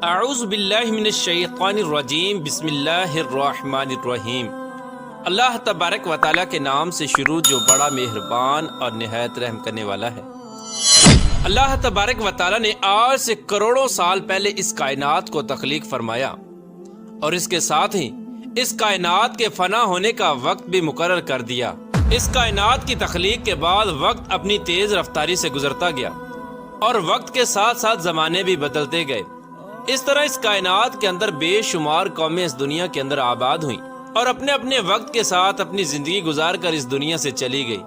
اعوذ باللہ من الشیطان الرجیم بسم اللہ الرحمن الرحیم۔ اللہ تبارک و تعالیٰ کے نام سے شروع جو بڑا مہربان اور نہایت رحم کرنے والا ہے۔ اللہ تبارک و تعالیٰ نے آج سے کروڑوں سال پہلے اس کائنات کو تخلیق فرمایا اور اس کے ساتھ ہی اس کائنات کے فنا ہونے کا وقت بھی مقرر کر دیا۔ اس کائنات کی تخلیق کے بعد وقت اپنی تیز رفتاری سے گزرتا گیا اور وقت کے ساتھ ساتھ زمانے بھی بدلتے گئے۔ اس طرح اس کائنات کے اندر بے شمار قومیں اس دنیا کے اندر آباد ہوئیں اور اپنے اپنے وقت کے ساتھ اپنی زندگی گزار کر اس دنیا سے چلی گئی۔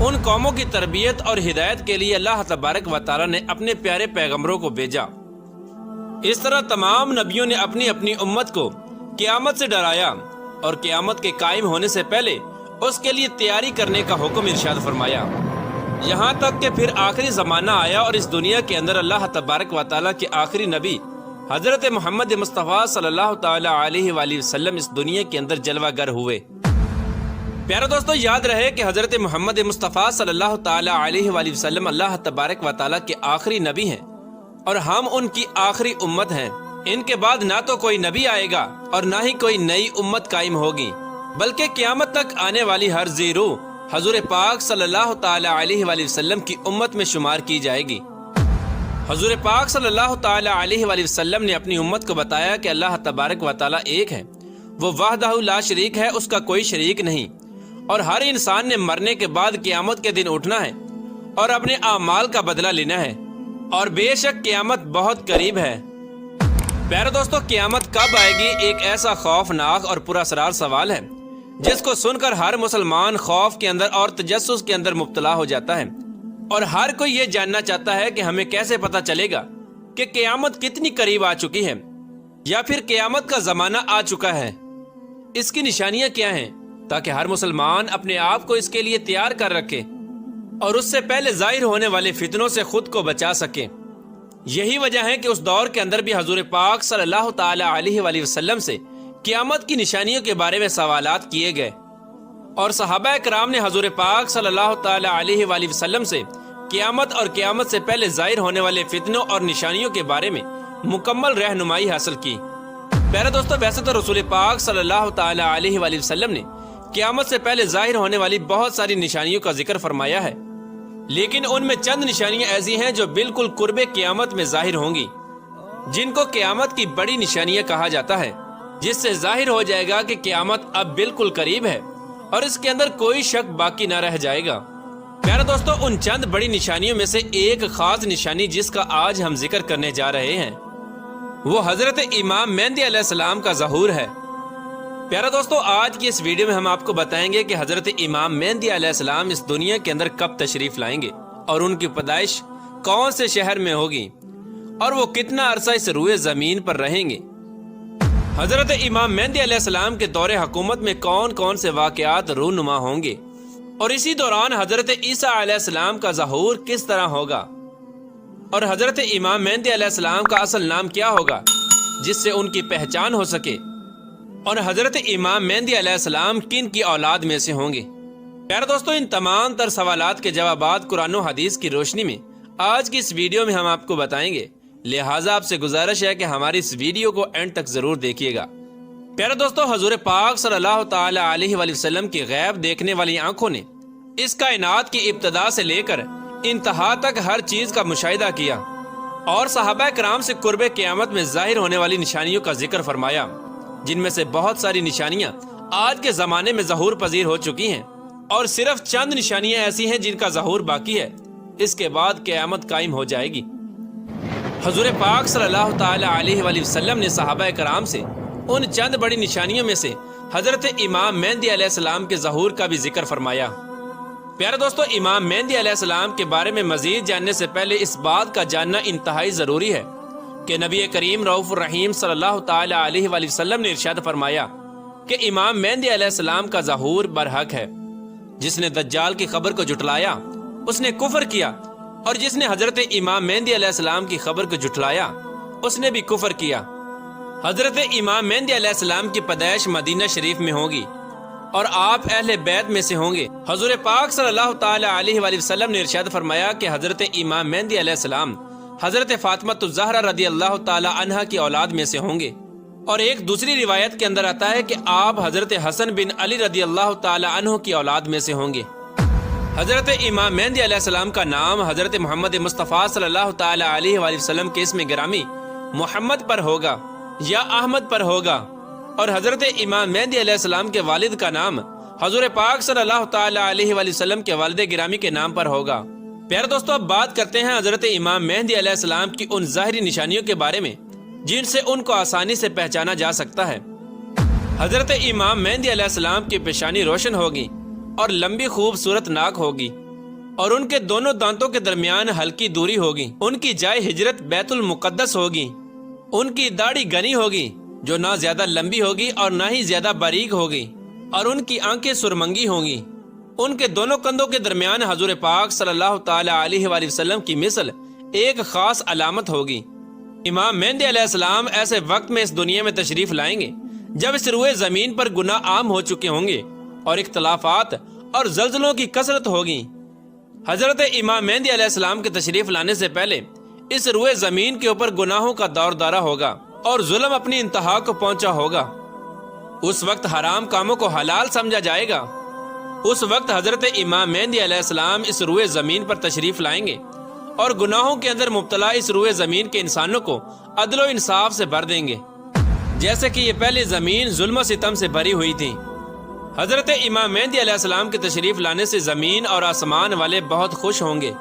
ان قوموں کی تربیت اور ہدایت کے لیے اللہ تبارک و تعالیٰ نے اپنے پیارے پیغمبروں کو بھیجا۔ اس طرح تمام نبیوں نے اپنی اپنی امت کو قیامت سے ڈرایا اور قیامت کے قائم ہونے سے پہلے اس کے لیے تیاری کرنے کا حکم ارشاد فرمایا، یہاں تک کہ پھر آخری زمانہ آیا اور اس دنیا کے اندر اللہ تبارک و تعالیٰ کے آخری نبی حضرت محمد مصطفیٰ صلی اللہ تعالی علیہ وآلہ وسلم اس دنیا کے اندر جلوہ گر ہوئے۔ پیارے دوستو، یاد رہے کہ حضرت محمد مصطفیٰ صلی اللہ تعالی علیہ وآلہ وسلم اللہ تبارک و تعالیٰ کے آخری نبی ہیں اور ہم ان کی آخری امت ہیں۔ ان کے بعد نہ تو کوئی نبی آئے گا اور نہ ہی کوئی نئی امت قائم ہوگی، بلکہ قیامت تک آنے والی ہر ذی روح حضور پاک صلی اللہ تعالی علیہ وآلہ وسلم کی امت میں شمار کی جائے گی۔ حضور پاک صلی اللہ تعالی علیہ وآلہ وسلم نے اپنی امت کو بتایا کہ اللہ تبارک و تعالی ایک ہے، وہ وحدہ لا شریک ہے، اس کا کوئی شریک نہیں، اور ہر انسان نے مرنے کے بعد قیامت کے دن اٹھنا ہے اور اپنے اعمال کا بدلہ لینا ہے، اور بے شک قیامت بہت قریب ہے۔ پیارے دوستو، قیامت کب آئے گی ایک ایسا خوفناک اور پراسرار سوال ہے جس کو سن کر ہر مسلمان خوف کے اندر اور تجسس کے اندر مبتلا ہو جاتا ہے، اور ہر کوئی یہ جاننا چاہتا ہے کہ ہمیں کیسے پتا چلے گا کہ قیامت کتنی قریب آ چکی ہے یا پھر قیامت کا زمانہ آ چکا ہے، اس کی نشانیاں کیا ہیں، تاکہ ہر مسلمان اپنے آپ کو اس کے لیے تیار کر رکھے اور اس سے پہلے ظاہر ہونے والے فتنوں سے خود کو بچا سکے۔ یہی وجہ ہے کہ اس دور کے اندر بھی حضور پاک صلی اللہ تعالی علیہ وآلہ وسلم سے قیامت کی نشانیوں کے بارے میں سوالات کیے گئے، اور صحابہ کرام نے حضور پاک صلی اللہ تعالی علیہ وآلہ وسلم سے قیامت اور قیامت سے پہلے ظاہر ہونے والے فتنوں اور نشانیوں کے بارے میں مکمل رہنمائی حاصل کی۔ پیارے دوستو، ویسے تو رسول پاک صلی اللہ تعالی علیہ وآلہ وسلم نے قیامت سے پہلے ظاہر ہونے والی بہت ساری نشانیوں کا ذکر فرمایا ہے، لیکن ان میں چند نشانیاں ایسی ہیں جو بالکل قرب قیامت میں ظاہر ہوں گی، جن کو قیامت کی بڑی نشانیاں کہا جاتا ہے، جس سے ظاہر ہو جائے گا کہ قیامت اب بالکل قریب ہے اور اس کے اندر کوئی شک باقی نہ رہ جائے گا۔ پیارے دوستو، ان چند بڑی نشانیوں میں سے ایک خاص نشانی جس کا آج ہم ذکر کرنے جا رہے ہیں وہ حضرت امام مہدی علیہ السلام کا ظہور ہے۔ پیارے دوستو، آج کی اس ویڈیو میں ہم آپ کو بتائیں گے کہ حضرت امام مہدی علیہ السلام اس دنیا کے اندر کب تشریف لائیں گے اور ان کی پیدائش کون سے شہر میں ہوگی اور وہ کتنا عرصہ اس روئے زمین پر رہیں گے۔ حضرت امام مہدی علیہ السلام کے دور حکومت میں کون کون سے واقعات رونما ہوں گے، اور اسی دوران حضرت عیسیٰ علیہ السلام کا ظہور کس طرح ہوگا، اور حضرت امام مہدی علیہ السلام کا اصل نام کیا ہوگا جس سے ان کی پہچان ہو سکے، اور حضرت امام مہدی علیہ السلام کن کی اولاد میں سے ہوں گے۔ پیارے دوستو، ان تمام تر سوالات کے جوابات قرآن و حدیث کی روشنی میں آج کی اس ویڈیو میں ہم آپ کو بتائیں گے، لہٰذا آپ سے گزارش ہے کہ ہماری اس ویڈیو کو اینڈ تک ضرور دیکھیے گا۔ پیارے دوستو، حضور پاک صلی اللہ تعالی علیہ وآلہ وسلم کی غیب دیکھنے والی آنکھوں نے اس کائنات کی ابتدا سے لے کر انتہا تک ہر چیز کا مشاہدہ کیا اور صحابہ کرام سے قرب قیامت میں ظاہر ہونے والی نشانیوں کا ذکر فرمایا، جن میں سے بہت ساری نشانیاں آج کے زمانے میں ظہور پذیر ہو چکی ہیں، اور صرف چند نشانیاں ایسی ہیں جن کا ظہور باقی ہے، اس کے بعد قیامت قائم ہو جائے گی۔ حضور پاک صلی اللہ تعالی علیہ وآلہ وسلم نے صحابہ کرام سے ان چند بڑی نشانیوں میں سے حضرت امام مہدی علیہ السلام کے ظہور کا بھی ذکر فرمایا۔ پیارے دوستو، امام مہدی علیہ السلام کے بارے میں مزید جاننے سے پہلے اس بات کا جاننا انتہائی ضروری ہے کہ نبی کریم رؤوف الرحیم صلی اللہ تعالی علیہ وآلہ وسلم نے ارشاد فرمایا کہ امام مہدی علیہ السلام کا ظہور برحق ہے۔ جس نے دجال کی خبر کو جھٹلایا اس نے کفر کیا، اور جس نے حضرت امام مہدی علیہ السلام کی خبر کو جھٹلایا اس نے بھی کفر کیا۔ حضرت امام مہدی علیہ السلام کی پیدائش مدینہ شریف میں ہوگی اور آپ اہل بیت میں سے ہوں گے۔ حضور پاک صلی اللہ تعالی علیہ وآلہ وسلم نے ارشاد فرمایا کہ حضرت امام مہدی علیہ السلام حضرت فاطمہ الزہرا رضی اللہ تعالی عنہا کی اولاد میں سے ہوں گے، اور ایک دوسری روایت کے اندر آتا ہے کہ آپ حضرت حسن بن علی رضی اللہ تعالی عنہ کی اولاد میں سے ہوں گے۔ حضرت امام مہدی علیہ السلام کا نام حضرت محمد مصطفیٰ صلی اللہ تعالی علیہ وآلہ وسلم کے اسم گرامی محمد پر ہوگا یا احمد پر ہوگا، اور حضرت امام مہدی علیہ السلام کے والد کا نام حضور پاک صلی اللہ تعالی علیہ وآلہ وسلم کے والد گرامی کے نام پر ہوگا۔ پیارے دوستو، اب بات کرتے ہیں حضرت امام مہدی علیہ السلام کی ان ظاہری نشانیوں کے بارے میں جن سے ان کو آسانی سے پہچانا جا سکتا ہے۔ حضرت امام مہدی علیہ السلام کی پیشانی روشن ہوگی اور لمبی خوبصورت ناک ہوگی، اور ان کے دونوں دانتوں کے درمیان ہلکی دوری ہوگی۔ ان کی جائے ہجرت بیت المقدس ہوگی۔ ان کی داڑھی گھنی ہوگی جو نہ زیادہ لمبی ہوگی اور نہ ہی زیادہ باریک ہوگی، اور ان کی آنکھیں سرمنگی ہوں گی۔ ان کے دونوں کندھوں کے درمیان حضور پاک صلی اللہ تعالی علیہ وآلہ وسلم کی مثل ایک خاص علامت ہوگی۔ امام مہدی علیہ السلام ایسے وقت میں اس دنیا میں تشریف لائیں گے جب اس روئے زمین پر گناہ عام ہو چکے ہوں گے اور اختلافات اور زلزلوں کی کثرت ہوگی۔ حضرت امام مہدی علیہ السلام کے تشریف لانے سے پہلے اس روئے زمین کے اوپر گناہوں کا دور دورہ ہوگا اور ظلم اپنی انتہا کو پہنچا ہوگا۔ اس وقت حرام کاموں کو حلال سمجھا جائے گا۔ اس وقت حضرت امام مہدی علیہ السلام اس روئے زمین پر تشریف لائیں گے اور گناہوں کے اندر مبتلا اس روئے زمین کے انسانوں کو عدل و انصاف سے بھر دیں گے، جیسے کہ یہ پہلی زمین ظلم و ستم سے بھری ہوئی تھی۔ حضرت امام مہدی علیہ السلام کے تشریف لانے سے زمین اور آسمان والے بہت خوش ہوں گے۔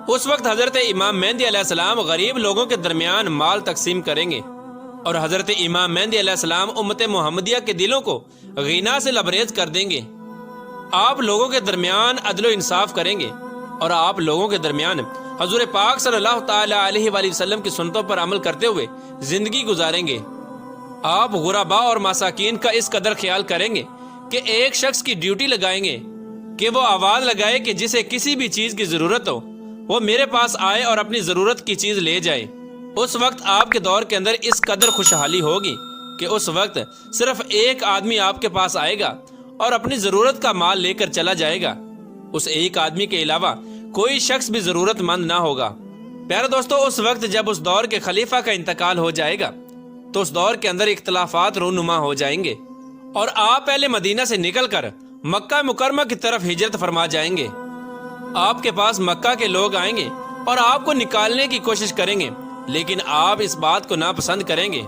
اس وقت حضرت امام مہدی علیہ السلام غریب لوگوں کے درمیان مال تقسیم کریں گے، اور حضرت امام مہدی علیہ السلام امت محمدیہ کے دلوں کو غنا سے لبریز کر دیں گے۔ آپ لوگوں کے درمیان عدل و انصاف کریں گے، اور آپ لوگوں کے درمیان حضور پاک صلی اللہ تعالی علیہ وآلہ وسلم کی سنتوں پر عمل کرتے ہوئے زندگی گزاریں گے۔ آپ غربا اور مساکین کا اس قدر خیال کریں گے کہ ایک شخص کی ڈیوٹی لگائیں گے کہ وہ آواز لگائے کہ جسے کسی بھی چیز کی ضرورت ہو وہ میرے پاس آئے اور اپنی ضرورت کی چیز لے جائے۔ اس وقت آپ کے دور کے اندر اس قدر خوشحالی ہوگی کہ اس وقت صرف ایک آدمی آپ کے پاس آئے گا اور اپنی ضرورت کا مال لے کر چلا جائے گا۔ اس ایک آدمی کے علاوہ کوئی شخص بھی ضرورت مند نہ ہوگا۔ پیارے دوستو، اس وقت جب اس دور کے خلیفہ کا انتقال ہو جائے گا تو اس دور کے اندر اختلافات رونما ہو جائیں گے، اور آپ پہلے مدینہ سے نکل کر مکہ مکرمہ کی طرف ہجرت فرما جائیں گے۔ آپ کے پاس مکہ کے لوگ آئیں گے اور آپ کو نکالنے کی کوشش کریں گے، لیکن آپ اس بات کو ناپسند کریں گے،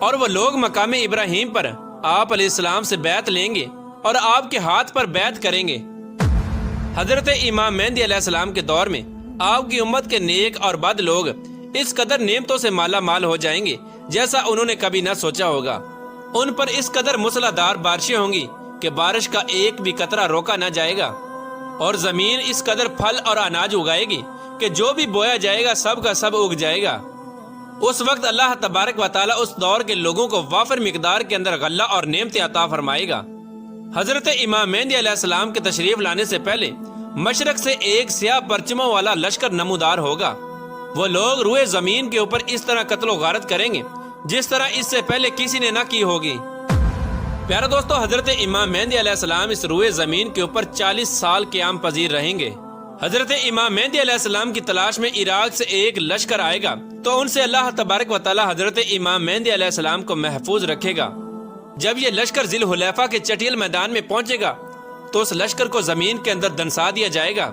اور وہ لوگ مقام ابراہیم پر آپ علیہ السلام سے بیعت لیں گے اور آپ کے ہاتھ پر بیعت کریں گے۔ حضرت امام مہدی علیہ السلام کے دور میں آپ کی امت کے نیک اور بد لوگ اس قدر نعمتوں سے مالا مال ہو جائیں گے جیسا انہوں نے کبھی نہ سوچا ہوگا۔ ان پر اس قدر موسلا دھار بارشیں ہوں گی کہ بارش کا ایک بھی قطرہ روکا نہ جائے گا، اور زمین اس قدر پھل اور اناج اگائے گی کہ جو بھی بویا جائے گا سب کا سب اگ جائے گا۔ اس وقت اللہ تبارک و تعالیٰ اس دور کے لوگوں کو وافر مقدار کے اندر غلہ اور نعمتیں عطا فرمائے گا۔ حضرت امام مہدی علیہ السلام کے تشریف لانے سے پہلے مشرق سے ایک سیاہ پرچموں والا لشکر نمودار ہوگا۔ وہ لوگ روئے زمین کے اوپر اس طرح قتل و غارت کریں گے جس طرح اس سے پہلے کسی نے نہ کی ہوگی۔ پیارے دوستو، حضرت امام مہدی علیہ السلام اس روئے زمین کے اوپر 40 سال قیام پذیر رہیں گے۔ حضرت امام مہدی علیہ السلام کی تلاش میں عراق سے ایک لشکر آئے گا تو ان سے اللہ تبارک و تعالی حضرت امام مہدی علیہ السلام کو محفوظ رکھے گا۔ جب یہ لشکر ذی الحلیفہ کے چٹیل میدان میں پہنچے گا تو اس لشکر کو زمین کے اندر دنسا دیا جائے گا۔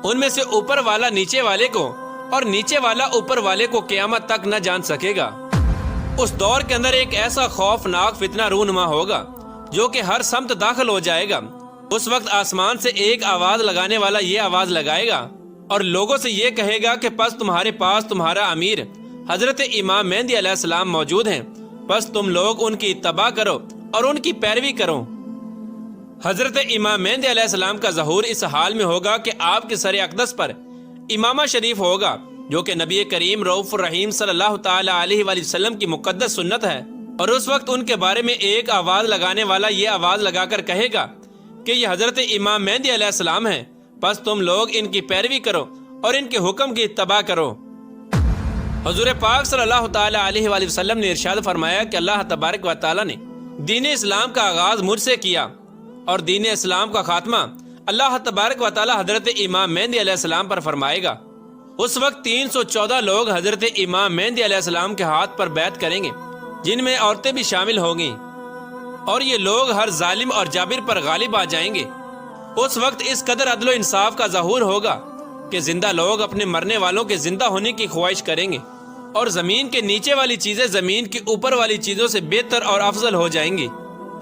ان میں سے اوپر والا نیچے والے کو اور نیچے والا اوپر والے کو قیامت تک نہ جان سکے گا۔ اس دور کے اندر ایک ایسا خوفناک فتنہ رونما ہوگا جو کہ ہر سمت داخل ہو جائے گا۔ اس وقت آسمان سے ایک آواز لگانے والا یہ آواز لگائے گا اور لوگوں سے یہ کہے گا کہ پس تمہارے پاس تمہارا امیر حضرت امام مہدی علیہ السلام موجود ہیں، پس تم لوگ ان کی اتباع کرو اور ان کی پیروی کرو۔ حضرت امام مہدی علیہ السلام کا ظہور اس حال میں ہوگا کہ آپ کے سر اقدس پر امامہ شریف ہوگا جو کہ نبی کریم رؤوف الرحیم صلی اللہ تعالی علیہ وآلہ وسلم کی مقدس سنت ہے، اور اس وقت ان کے بارے میں ایک آواز لگانے والا یہ آواز لگا کر کہے گا کہ یہ حضرت امام مہدی علیہ السلام ہیں، پس تم لوگ ان کی پیروی کرو اور ان کے حکم کی اتباع کرو۔ حضور پاک صلی اللہ تعالی علیہ وآلہ وسلم نے ارشاد فرمایا کہ اللہ تبارک و تعالی نے دین اسلام کا آغاز مجھ سے کیا، اور دین اسلام کا خاتمہ اللہ تبارک و تعالی حضرت امام مہدی علیہ السلام پر فرمائے گا۔ اس وقت 314 لوگ حضرت امام مہدی علیہ السلام کے ہاتھ پر بیعت کریں گے، جن میں عورتیں بھی شامل ہوں گی، اور یہ لوگ ہر ظالم اور جابر پر غالب آ جائیں گے۔ اس وقت اس قدر عدل و انصاف کا ظہور ہوگا کہ زندہ لوگ اپنے مرنے والوں کے زندہ ہونے کی خواہش کریں گے، اور زمین کے نیچے والی چیزیں زمین کے اوپر والی چیزوں سے بہتر اور افضل ہو جائیں گی۔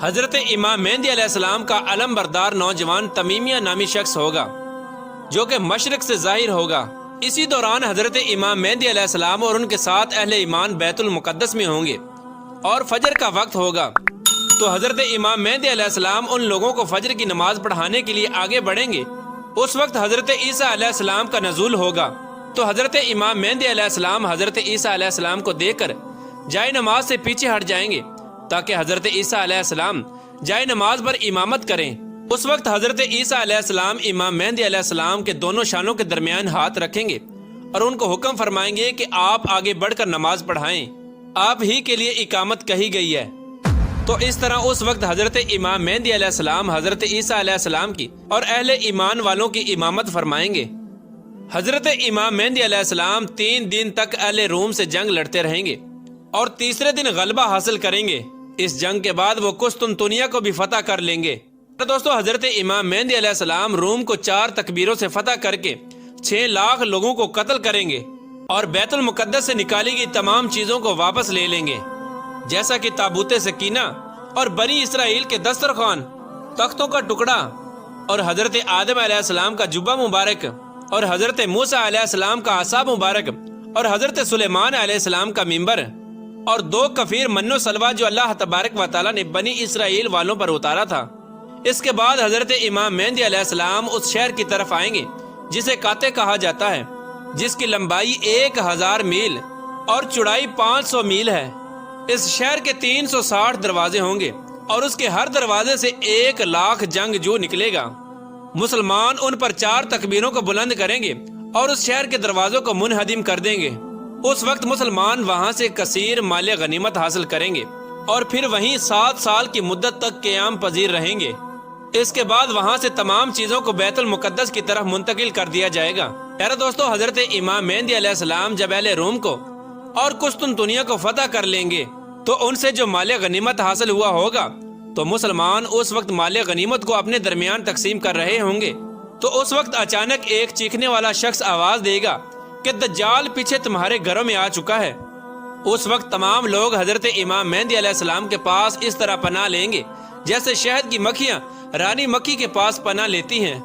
حضرت امام مہدی علیہ السلام کا علم بردار نوجوان تمیمیہ نامی شخص ہوگا، جو کہ مشرق سے ظاہر ہوگا۔ اسی دوران حضرت امام مہدی علیہ السلام اور ان کے ساتھ اہل ایمان بیت المقدس میں ہوں گے، اور فجر کا وقت ہوگا تو حضرت امام مہدی علیہ السلام ان لوگوں کو فجر کی نماز پڑھانے کے لیے آگے بڑھیں گے۔ اس وقت حضرت عیسیٰ علیہ السلام کا نزول ہوگا تو حضرت امام مہدی علیہ السلام حضرت عیسیٰ علیہ السلام کو دیکھ کر جائے نماز سے پیچھے ہٹ جائیں گے، تاکہ حضرت عیسیٰ علیہ السلام جائے نماز پر امامت کریں۔ اس وقت حضرت عیسیٰ علیہ السلام امام مہدی علیہ السلام کے دونوں شانوں کے درمیان ہاتھ رکھیں گے اور ان کو حکم فرمائیں گے کہ آپ آگے بڑھ کر نماز پڑھائیں، آپ ہی کے لیے اقامت کہی گئی ہے۔ تو اس طرح اس وقت حضرت امام مہدی علیہ السلام حضرت عیسیٰ علیہ السلام کی اور اہل ایمان والوں کی امامت فرمائیں گے۔ حضرت امام مہدی علیہ السلام 3 دن تک اہل روم سے جنگ لڑتے رہیں گے اور تیسرے دن غلبہ حاصل کریں گے۔ اس جنگ کے بعد وہ قسطنطنیہ کو بھی فتح کر لیں گے۔ دوستو، حضرت امام مہدی علیہ السلام روم کو 4 تکبیروں سے فتح کر کے 6 لاکھ لوگوں کو قتل کریں گے اور بیت المقدس سے نکالی گئی تمام چیزوں کو واپس لے لیں گے، جیسا کہ تابوت سکینہ اور بنی اسرائیل کے دسترخوان، تختوں کا ٹکڑا اور حضرت آدم علیہ السلام کا جبہ مبارک اور حضرت موسیٰ علیہ السلام کا عصا مبارک اور حضرت سلیمان علیہ السلام کا منبر اور 2 کفیر من و سلوہ جو اللہ تبارک و تعالیٰ نے بنی اسرائیل والوں پر اتارا تھا۔ اس کے بعد حضرت امام مہدی علیہ السلام اس شہر کی طرف آئیں گے جسے کاتے کہا جاتا ہے، جس کی لمبائی 1000 میل اور چوڑائی 500 میل ہے۔ اس شہر کے 360 دروازے ہوں گے اور اس کے ہر دروازے سے 1 لاکھ جنگجو نکلے گا۔ مسلمان ان پر 4 تکبیروں کو بلند کریں گے اور اس شہر کے دروازوں کو منہدم کر دیں گے۔ اس وقت مسلمان وہاں سے کثیر مال غنیمت حاصل کریں گے اور پھر وہیں 7 سال کی مدت تک قیام پذیر رہیں گے۔ اس کے بعد وہاں سے تمام چیزوں کو بیت المقدس کی طرف منتقل کر دیا جائے گا۔ پیارے دوستو، حضرت امام مہدی علیہ السلام جب اہل روم کو اور قسطنطنیہ کو فتح کر لیں گے تو ان سے جو مال غنیمت حاصل ہوا ہوگا تو مسلمان اس وقت مال غنیمت کو اپنے درمیان تقسیم کر رہے ہوں گے۔ تو اس وقت اچانک ایک چیخنے والا شخص آواز دے گا کہ دجال پیچھے تمہارے گھروں میں آ چکا ہے۔ اس وقت تمام لوگ حضرت امام مہدی علیہ السلام کے پاس اس طرح پناہ لیں گے جیسے شہد کی مکھیاں رانی مکھی کے پاس پناہ لیتی ہیں۔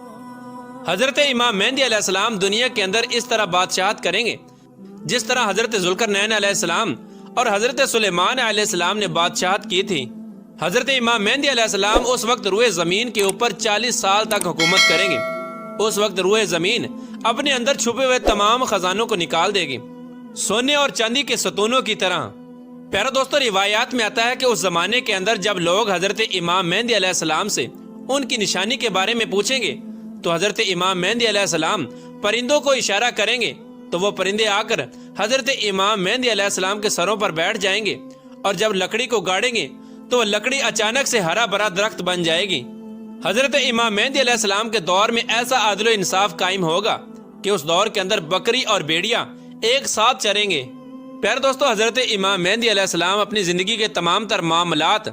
حضرت امام مہدی علیہ السلام دنیا کے اندر اس طرح بادشاہت کریں گے جس طرح حضرت ذوالقرنین علیہ السلام اور حضرت سلیمان علیہ السلام نے بادشاہت کی تھی۔ حضرت امام مہدی علیہ السلام اس وقت روئے زمین کے اوپر 40 سال تک حکومت کریں گے۔ اس وقت روئے زمین اپنے اندر چھپے ہوئے تمام خزانوں کو نکال دے گی، سونے اور چاندی کے ستونوں کی طرح۔ پیارا دوستو، روایات میں آتا ہے کہ اس زمانے کے اندر جب لوگ حضرت امام مہدی علیہ السلام سے ان کی نشانی کے بارے میں پوچھیں گے تو حضرت امام مہدی علیہ السلام پرندوں کو اشارہ کریں گے تو وہ پرندے آ کر حضرت امام مہدی علیہ السلام کے سروں پر بیٹھ جائیں گے، اور جب لکڑی کو گاڑیں گے تو وہ لکڑی اچانک سے ہرا بھرا درخت بن جائے گی۔ حضرت امام مہدی علیہ السلام کے دور میں ایسا عدل و انصاف قائم ہوگا کہ اس دور کے اندر بکری اور بھیڑیا ایک ساتھ چریں گے۔ پیارے دوستو، حضرت امام مہدی علیہ السلام اپنی زندگی کے تمام تر معاملات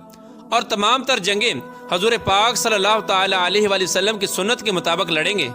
اور تمام تر جنگیں حضور پاک صلی اللہ تعالی علیہ وآلہ وسلم کی سنت کے مطابق لڑیں گے۔